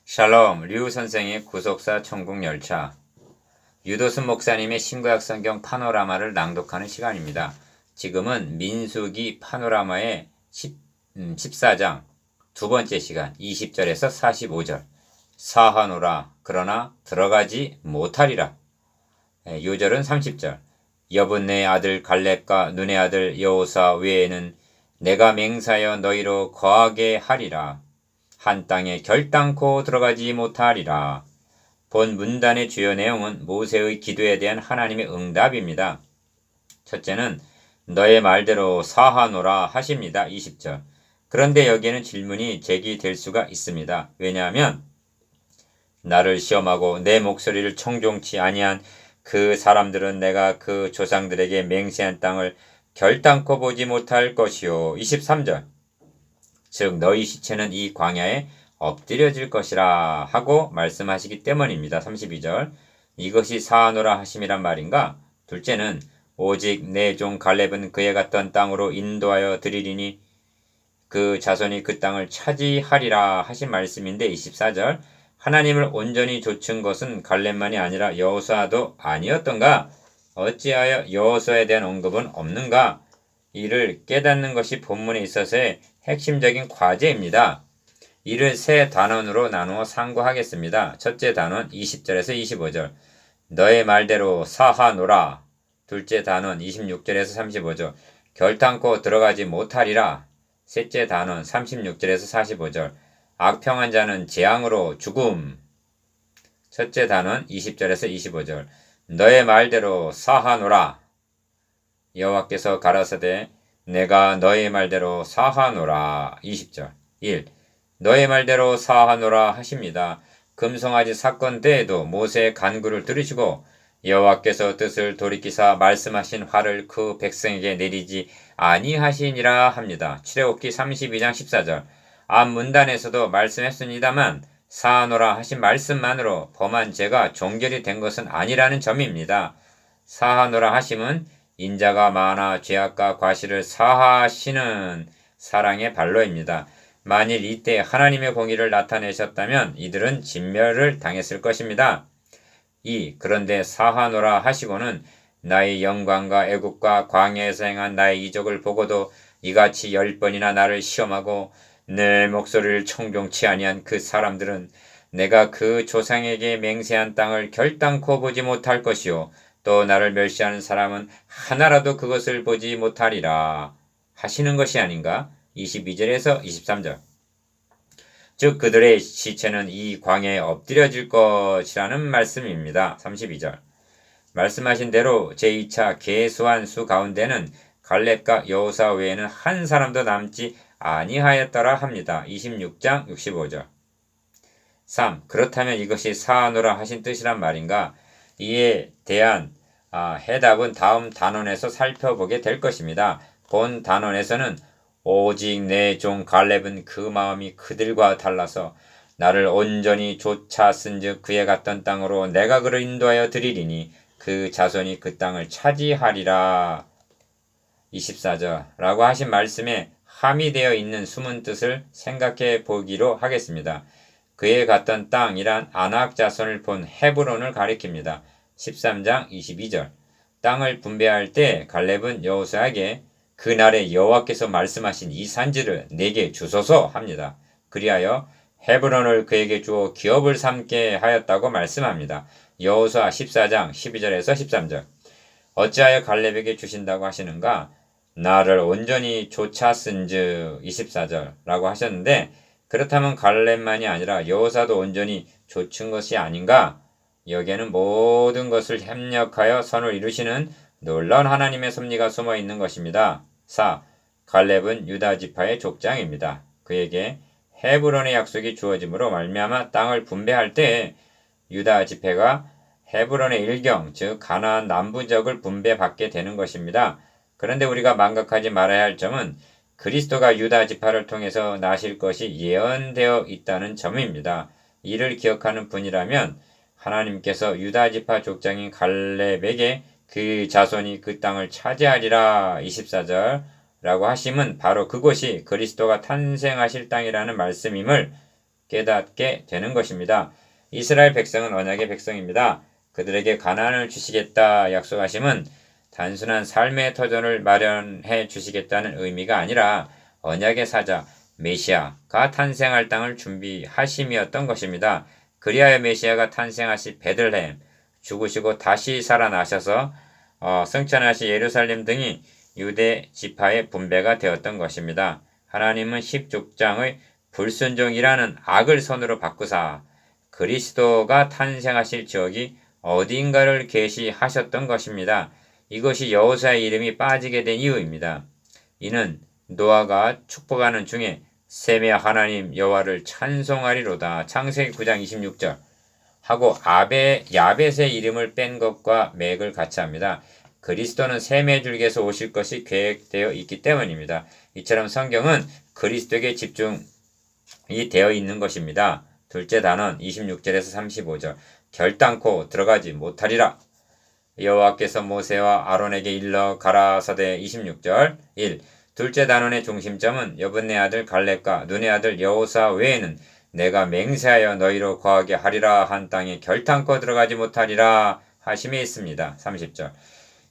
샬롬, 류 선생의 구속사 천국열차. 유도순 목사님의 신구약 성경 파노라마를 낭독하는 시간입니다. 지금은 민수기 파노라마의 14장 두 번째 시간 20절에서 45절. 사하노라 그러나 들어가지 못하리라. 요절은 30절. 여분네 아들 갈렙과 눈의 아들 여호사 외에는 내가 맹사하여 너희로 거하게 하리라. 한 땅에 결단코 들어가지 못하리라. 본 문단의 주요 내용은 모세의 기도에 대한 하나님의 응답입니다. 첫째는 너의 말대로 사하노라 하십니다. 20절. 그런데 여기에는 질문이 제기될 수가 있습니다. 왜냐하면 나를 시험하고 내 목소리를 청종치 아니한 그 사람들은 내가 그 조상들에게 맹세한 땅을 결단코 보지 못할 것이요. 23절. 즉 너희 시체는 이 광야에 엎드려질 것이라 하고 말씀하시기 때문입니다. 32절. 이것이 사하노라 하심이란 말인가? 둘째는 오직 내 종 갈렙은 그에 갔던 땅으로 인도하여 드리리니 그 자손이 그 땅을 차지하리라 하신 말씀인데 24절. 하나님을 온전히 좇은 것은 갈렙만이 아니라 여호수아도 아니었던가? 어찌하여 여호수아에 대한 언급은 없는가? 이를 깨닫는 것이 본문에 있어서의 핵심적인 과제입니다. 이를 세 단원으로 나누어 상고하겠습니다. 첫째 단원 20절에서 25절. 너의 말대로 사하노라. 둘째 단원 26절에서 35절. 결단코 들어가지 못하리라. 셋째 단원 36절에서 45절. 악평한 자는 재앙으로 죽음. 첫째 단원 20절에서 25절. 너의 말대로 사하노라. 여호와께서 가라사대 내가 너의 말대로 사하노라. 20절. 1. 너의 말대로 사하노라 하십니다. 금송아지 사건 때에도 모세의 간구를 들으시고 여호와께서 뜻을 돌이키사 말씀하신 화를 그 백성에게 내리지 아니하시니라 합니다. 출애굽기 32장 14절. 앞 문단에서도 말씀했습니다만 사하노라 하신 말씀만으로 범한 죄가 종결이 된 것은 아니라는 점입니다. 사하노라 하심은 인자가 많아 죄악과 과실을 사하시는 사랑의 발로입니다. 만일 이때 하나님의 공의를 나타내셨다면 이들은 진멸을 당했을 것입니다. 2. 그런데 사하노라 하시고는 나의 영광과 애국과 광야에서 행한 나의 이적을 보고도 이같이 10번이나 나를 시험하고 내 목소리를 청종치 아니한 그 사람들은 내가 그 조상에게 맹세한 땅을 결단코 보지 못할 것이요 또 나를 멸시하는 사람은 하나라도 그것을 보지 못하리라 하시는 것이 아닌가? 22절에서 23절. 즉 그들의 시체는 이 광야에 엎드려질 것이라는 말씀입니다. 32절. 말씀하신 대로 제2차 계수한 수 가운데는 갈렙과 여호사 외에는 한 사람도 남지 아니하였더라 합니다. 26장 65절. 3. 그렇다면 이것이 사하노라 하신 뜻이란 말인가? 이에 대한 해답은 다음 단원에서 살펴보게 될 것입니다. 본 단원에서는 오직 내 종 갈렙은 그 마음이 그들과 달라서 나를 온전히 좇았은즉 그에 갔던 땅으로 내가 그를 인도하여 드리리니 그 자손이 그 땅을 차지하리라. 24절 라고 하신 말씀에 함의되어 있는 숨은 뜻을 생각해 보기로 하겠습니다. 그에 갔던 땅이란 아낙 자손을 본 헤브론을 가리킵니다. 13장 22절. 땅을 분배할 때 갈렙은 여호수아에게 그날에 여호와께서 말씀하신 이 산지를 내게 주소서 합니다. 그리하여 헤브론을 그에게 주어 기업을 삼게 하였다고 말씀합니다. 여호수아 14장 12절에서 13절. 어찌하여 갈렙에게 주신다고 하시는가? 나를 온전히 좇았은즉 24절라고 하셨는데 그렇다면 갈렙만이 아니라 여호사도 온전히 좇은 것이 아닌가? 여기에는 모든 것을 협력하여 선을 이루시는 놀라운 하나님의 섭리가 숨어 있는 것입니다. 4. 갈렙은 유다 지파의 족장입니다. 그에게 헤브론의 약속이 주어짐으로 말미암아 땅을 분배할 때 유다 지파가 헤브론의 일경 즉 가나안 남부적을 분배받게 되는 것입니다. 그런데 우리가 망각하지 말아야 할 점은 그리스도가 유다 지파를 통해서 나실 것이 예언되어 있다는 점입니다. 이를 기억하는 분이라면 하나님께서 유다 지파 족장인 갈렙에게 그 자손이 그 땅을 차지하리라 24절라고 하심은 바로 그곳이 그리스도가 탄생하실 땅이라는 말씀임을 깨닫게 되는 것입니다. 이스라엘 백성은 언약의 백성입니다. 그들에게 가나안을 주시겠다 약속하심은 단순한 삶의 터전을 마련해 주시겠다는 의미가 아니라 언약의 사자 메시아가 탄생할 땅을 준비하심이었던 것입니다. 그리하여 메시아가 탄생하시 베들레헴 죽으시고 다시 살아나셔서 승천하시 예루살렘 등이 유대 지파의 분배가 되었던 것입니다. 하나님은 10족장의 불순종이라는 악을 선으로 바꾸사 그리스도가 탄생하실 지역이 어디인가를 계시하셨던 것입니다. 이것이 여호수아의 이름이 빠지게 된 이유입니다. 이는 노아가 축복하는 중에 셈의 하나님 여호와를 찬송하리로다. 창세기 9장 26절 하고 야벳의 이름을 뺀 것과 맥을 같이 합니다. 그리스도는 셈의 줄기에서 오실 것이 계획되어 있기 때문입니다. 이처럼 성경은 그리스도에게 집중이 되어 있는 것입니다. 둘째 단원 26절에서 35절 결단코 들어가지 못하리라. 여호와께서 모세와 아론에게 일러 가라사대 26절 1. 둘째 단원의 중심점은 여분네 아들 갈렙과 눈의 아들 여호수아 외에는 내가 맹세하여 너희로 거하게 하리라 한 땅에 결단코 들어가지 못하리라 하심에 있습니다. 30절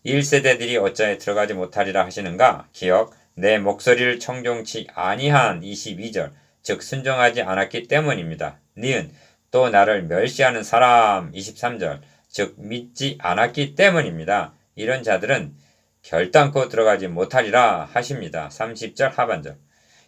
1세대들이 어찌하여 들어가지 못하리라 하시는가? 기억 내 목소리를 청종치 아니한 22절 즉 순종하지 않았기 때문입니다. 니은 또 나를 멸시하는 사람 23절 즉 믿지 않았기 때문입니다. 이런 자들은 결단코 들어가지 못하리라 하십니다. 30절 하반절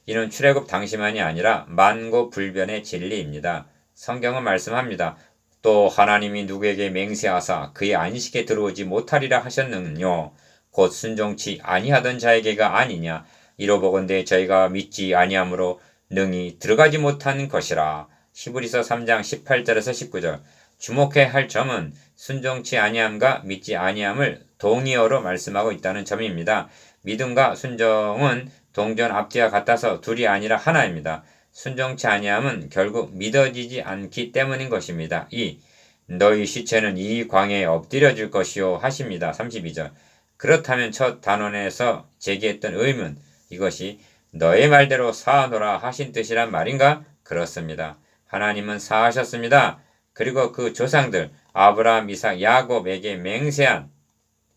이는 출애굽 당시만이 아니라 만고불변의 진리입니다. 성경은 말씀합니다. 또 하나님이 누구에게 맹세하사 그의 안식에 들어오지 못하리라 하셨느뇨 곧 순종치 아니하던 자에게가 아니냐 이로보건대 저희가 믿지 아니하므로 능히 들어가지 못한 것이라. 히브리서 3장 18절에서 19절 주목해야 할 점은 순종치 아니함과 믿지 아니함을 동의어로 말씀하고 있다는 점입니다. 믿음과 순종은 동전 앞뒤와 같아서 둘이 아니라 하나입니다. 순종치 아니함은 결국 믿어지지 않기 때문인 것입니다. 2. 너희 시체는 이 광야에 엎드려질 것이요 하십니다. 32절 그렇다면 첫 단원에서 제기했던 의문 이것이 너의 말대로 사하노라 하신 뜻이란 말인가? 그렇습니다. 하나님은 사하셨습니다. 그리고 그 조상들 아브라함, 이삭, 야곱에게 맹세한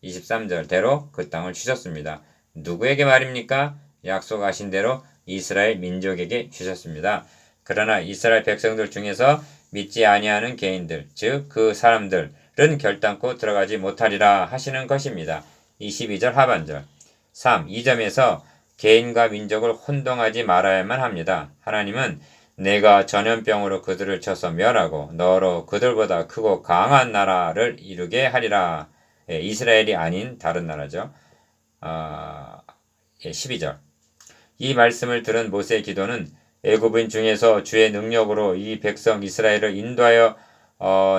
23절대로 그 땅을 주셨습니다. 누구에게 말입니까? 약속하신 대로 이스라엘 민족에게 주셨습니다. 그러나 이스라엘 백성들 중에서 믿지 아니하는 개인들, 즉 그 사람들은 결단코 들어가지 못하리라 하시는 것입니다. 22절 하반절 3. 이 점에서 개인과 민족을 혼동하지 말아야만 합니다. 하나님은 내가 전염병으로 그들을 쳐서 멸하고 너로 그들보다 크고 강한 나라를 이루게 하리라. 이스라엘이 아닌 다른 나라죠. 12절 이 말씀을 들은 모세의 기도는 애굽인 중에서 주의 능력으로 이 백성 이스라엘을 인도하여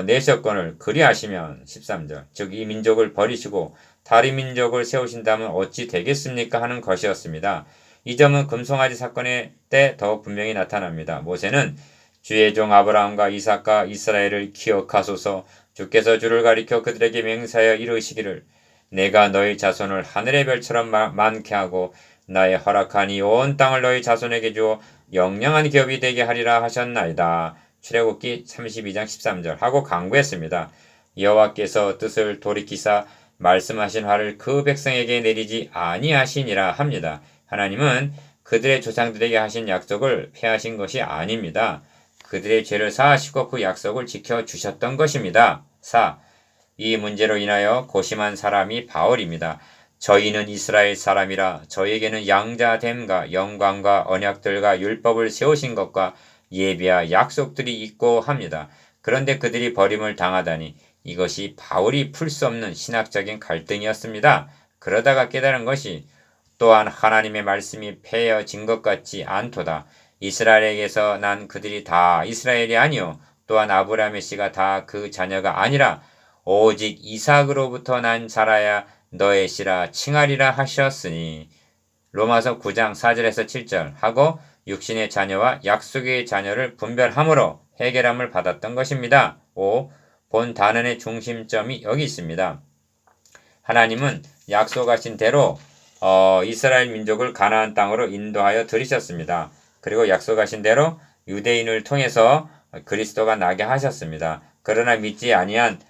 내셨거늘 그리하시면 13절 즉 이 민족을 버리시고 다른 민족을 세우신다면 어찌 되겠습니까 하는 것이었습니다. 이 점은 금송아지 사건의 때 더욱 분명히 나타납니다. 모세는 주의 종 아브라함과 이삭과 이스라엘을 기억하소서 주께서 주를 가리켜 그들에게 맹세하여 이르시기를 내가 너희 자손을 하늘의 별처럼 많게 하고 나의 허락한 이 온 땅을 너희 자손에게 주어 영영한 기업이 되게 하리라 하셨나이다. 출애굽기 32장 13절 하고 강구했습니다. 여호와께서 뜻을 돌이키사 말씀하신 화를 그 백성에게 내리지 아니하시니라 합니다. 하나님은 그들의 조상들에게 하신 약속을 폐하신 것이 아닙니다. 그들의 죄를 사하시고 그 약속을 지켜주셨던 것입니다. 4. 이 문제로 인하여 고심한 사람이 바울입니다. 저희는 이스라엘 사람이라 저에게는 양자됨과 영광과 언약들과 율법을 세우신 것과 예비와 약속들이 있고 합니다. 그런데 그들이 버림을 당하다니 이것이 바울이 풀 수 없는 신학적인 갈등이었습니다. 그러다가 깨달은 것이 또한 하나님의 말씀이 폐해진 것 같지 않도다. 이스라엘에게서 난 그들이 다 이스라엘이 아니요 또한 아브라함의 씨가 다 그 자녀가 아니라 오직 이삭으로부터 난 자라야 너의 씨라 칭하리라 하셨으니 로마서 9장 4절에서 7절 하고 육신의 자녀와 약속의 자녀를 분별함으로 해결함을 받았던 것입니다. 5. 본 단원의 중심점이 여기 있습니다. 하나님은 약속하신 대로 이스라엘 민족을 가나안 땅으로 인도하여 들이셨습니다. 그리고 약속하신 대로 유대인을 통해서 그리스도가 나게 하셨습니다. 그러나 믿지 아니한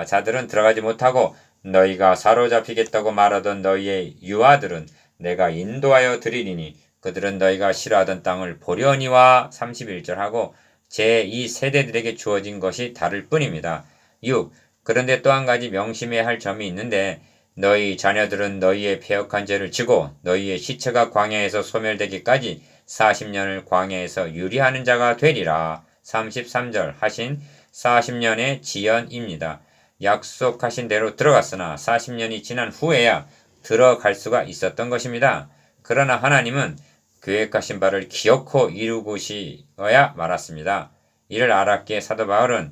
자들은 들어가지 못하고 너희가 사로잡히겠다고 말하던 너희의 유아들은 내가 인도하여 드리리니 그들은 너희가 싫어하던 땅을 보려니와 31절 하고 제2세대들에게 주어진 것이 다를 뿐입니다. 6. 그런데 또 한 가지 명심해야 할 점이 있는데 너희 자녀들은 너희의 패역한 죄를 지고 너희의 시체가 광야에서 소멸되기까지 40년을 광야에서 유리하는 자가 되리라. 33절 하신 40년의 지연입니다. 약속하신 대로 들어갔으나 40년이 지난 후에야 들어갈 수가 있었던 것입니다. 그러나 하나님은 계획하신 바를 기어코 이루고시어야 말았습니다. 이를 알았기에 사도 바울은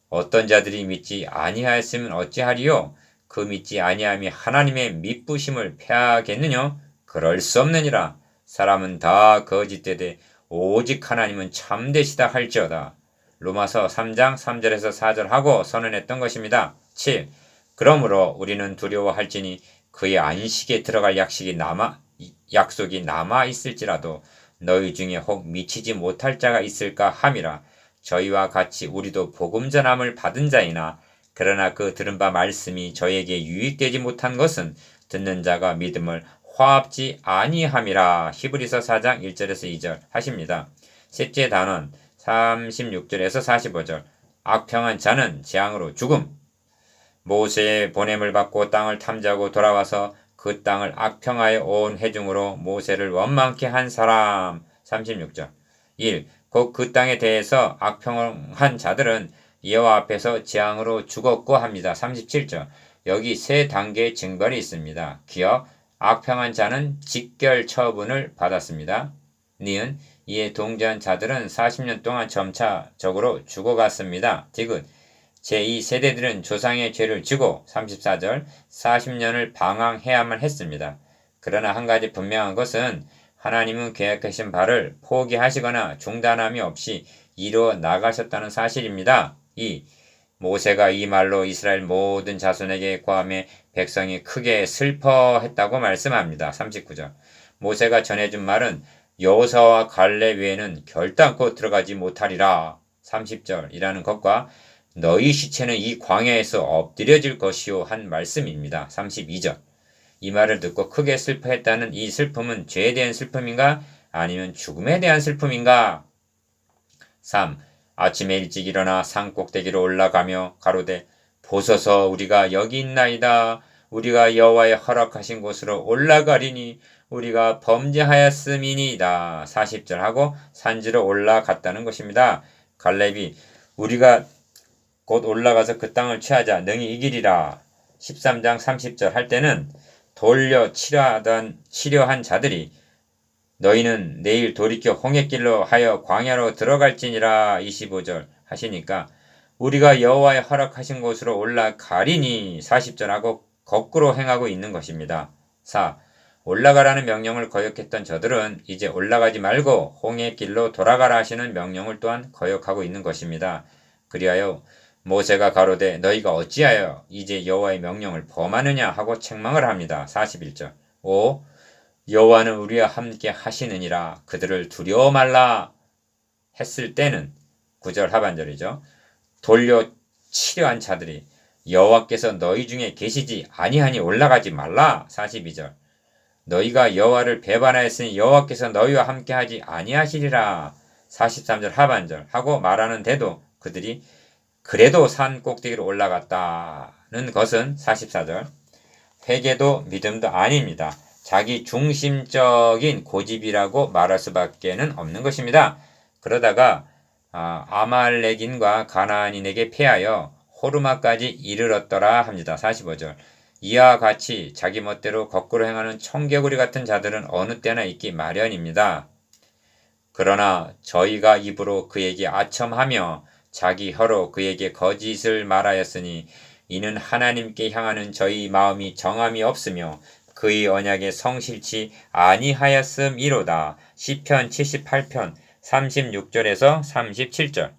어떤 자들이 믿지 아니하였으면 어찌하리요? 그 믿지 아니함이 하나님의 미쁘심을 패하겠느냐? 그럴 수 없느니라. 사람은 다 거짓되되 오직 하나님은 참되시다 할지어다. 로마서 3장 3절에서 4절 하고 선언했던 것입니다. 7. 그러므로 우리는 두려워할지니 그의 안식에 들어갈 약속이 남아 있을지라도 너희 중에 혹 미치지 못할 자가 있을까 함이라. 저희와 같이 우리도 복음 전함을 받은 자이나 그러나 그 들은 바 말씀이 저에게 유익되지 못한 것은 듣는 자가 믿음을 화합지 아니함이라. 히브리서 4장 1절에서 2절 하십니다. 셋째 단원 36절에서 45절 악평한 자는 재앙으로 죽음. 모세의 보냄을 받고 땅을 탐지하고 돌아와서 그 땅을 악평하여 온 회중으로 모세를 원망케 한 사람. 36절 1. 곧 그 땅에 대해서 악평한 자들은 여호와 앞에서 재앙으로 죽었고 합니다. 37절 여기 세 단계의 징벌이 있습니다. 기억 악평한 자는 직결 처분을 받았습니다. 니은 이에 동조한 자들은 40년 동안 점차적으로 죽어갔습니다. 디귿 제2세대들은 조상의 죄를 지고 34절 40년을 방황해야만 했습니다. 그러나 한 가지 분명한 것은 하나님은 계획하신 바를 포기하시거나 중단함이 없이 이루어 나가셨다는 사실입니다. 2. 모세가 이 말로 이스라엘 모든 자손에게 고하며 백성이 크게 슬퍼했다고 말씀합니다. 39절 모세가 전해준 말은 여호수아와 갈렙 외에는 결단코 들어가지 못하리라. 30절이라는 것과 너희 시체는 이 광야에서 엎드려질 것이요 한 말씀입니다. 32절 이 말을 듣고 크게 슬퍼했다는 이 슬픔은 죄에 대한 슬픔인가 아니면 죽음에 대한 슬픔인가? 3. 아침에 일찍 일어나 산 꼭대기로 올라가며 가로되 보소서 우리가 여기 있나이다. 우리가 여호와의 허락하신 곳으로 올라가리니 우리가 범죄하였음이니이다. 40절 하고 산지로 올라갔다는 것입니다. 갈렙이 우리가 곧 올라가서 그 땅을 취하자 능히 이기리라. 13장 30절 할 때는 돌려 치려한 자들이 너희는 내일 돌이켜 홍해길로 하여 광야로 들어갈지니라. 25절 하시니까 우리가 여호와의 허락하신 곳으로 올라가리니 40절 하고 거꾸로 행하고 있는 것입니다. 4. 올라가라는 명령을 거역했던 저들은 이제 올라가지 말고 홍해길로 돌아가라 하시는 명령을 또한 거역하고 있는 것입니다. 그리하여 모세가 가로되 너희가 어찌하여 이제 여호와의 명령을 범하느냐 하고 책망을 합니다. 41절 5. 여호와는 우리와 함께 하시느니라 그들을 두려워 말라 했을 때는 9절 하반절이죠. 돌려 치려한 자들이 여호와께서 너희 중에 계시지 아니하니 올라가지 말라. 42절 너희가 여호와를 배반하였으니 여호와께서 너희와 함께 하지 아니하시리라. 43절 하반절 하고 말하는데도 그들이 그래도 산 꼭대기로 올라갔다는 것은 44절 회개도 믿음도 아닙니다. 자기 중심적인 고집이라고 말할 수밖에는 없는 것입니다. 그러다가 아말렉인과 가나안인에게 패하여 호르마까지 이르렀더라 합니다. 45절 이와 같이 자기 멋대로 거꾸로 행하는 청개구리 같은 자들은 어느 때나 있기 마련입니다. 그러나 저희가 입으로 그에게 아첨하며 자기 혀로 그에게 거짓을 말하였으니 이는 하나님께 향하는 저희 마음이 정함이 없으며 그의 언약에 성실치 아니하였음이로다. 시편 78편 36절에서 37절